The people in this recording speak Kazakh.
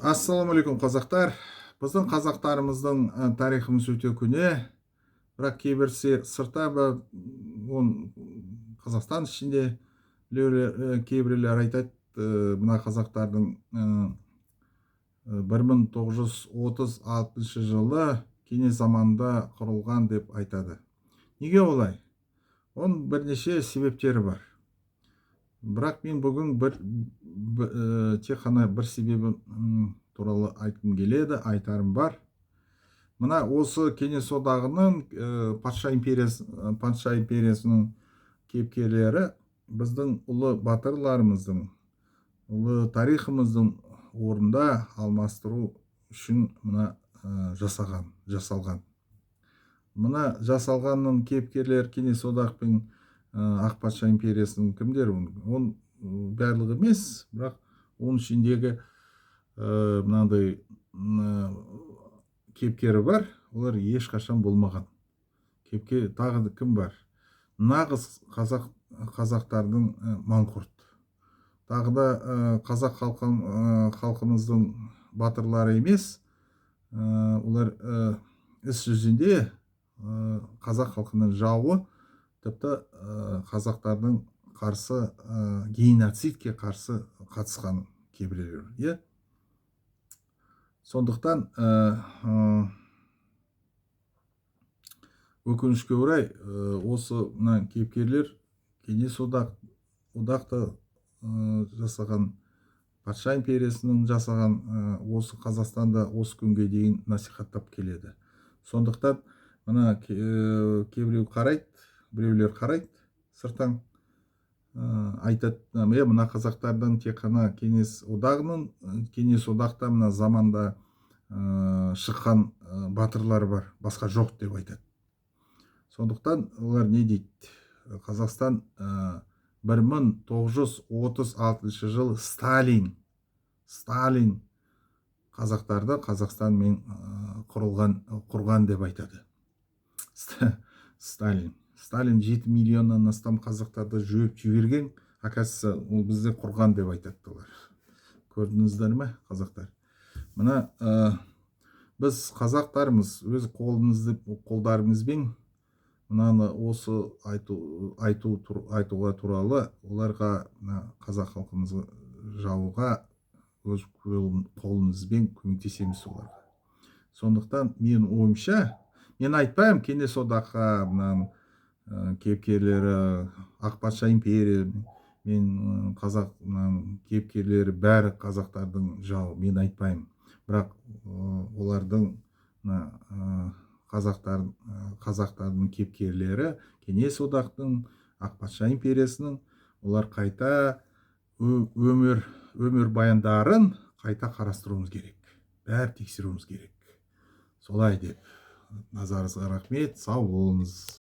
Ассалаумағалейкум қазақтар. Біздің қазақтарымыздың тарихымыз өте көне, бірақ кейбірсе сырта Қазақстан ішінде кейбіреулер айтады, мына қазақтардың 1936 жылы кеңес заманында құрылған деп айтады. Неге олай? Оның бірнеше себептері бар. Бірақ мен бүгін тек қана бір себебі туралы айтқым келеді, айтарым бар. Мына осы кеңес одағының патша империясының кейіпкерлері біздің ұлы батырларымыздың, ұлы тарихымыздың орында алмастыру үшін жасалған. Мына жасалғанның кейіпкерлер кеңес одақ пен ақ патша империясының кімдер? Оның барлығы емес, бірақ оның ішіндегі мынандай кейіпкері бар, олар ешқашан болмаған. Кейіпкер тағы кім бар? Нағыз қазақтардың манқұрт. Тағы да қазақ халқымыздың батырлары емес, олар іс жүзінде қазақ халқының жауы, тіпті қазақтардың қарсы геноцидке қарсы қатысқан кейбіреулер. Сондықтан өкінішке орай осы кейіпкерлер кеңес одақты жасаған, патша империясының жасаған осы Қазақстанда осы күнге дейін насихаттап келеді. Сондықтан мына біреулер қарайды сырттан, айтады, мына қазақтардан тек қана кеңес одақта мына заманда шыққан батырлар бар, басқа жоқ деп айтады. Сондықтан олар не дейді? Қазақстан 1936 жылы Сталин қазақтарды Қазақстанмен құрған деп айтады. Сталин 7 миллионнан астам қазақтарды жойып жіберген, оказывается, ол бізде құрған деп айтады олар. Көрдіңіздер ме, қазақтар? Мына біз қазақтарымыз өз қолдарымызбен мынаны осы айтуға туралы оларға, қазақ халқымызға жауға өз қолымызбен көмектесеміз оларға. Сондықтан мен ойымша, мен айтпаймын кеңес одаққа кейіпкерлері, ақ патша империя мен қазақ кейіпкерлері бәрі қазақтардың жауы, мен айтпаймын. Бірақ олардың қазақтардың кейіпкерлері кеңес одақтың, ақ патша империясының, олар қайта өмір баяндарын қайта қарастыруымыз керек, бәрі тексеруіміз керек. Солай деп. Назарыңызға рахмет, сау болыңыз.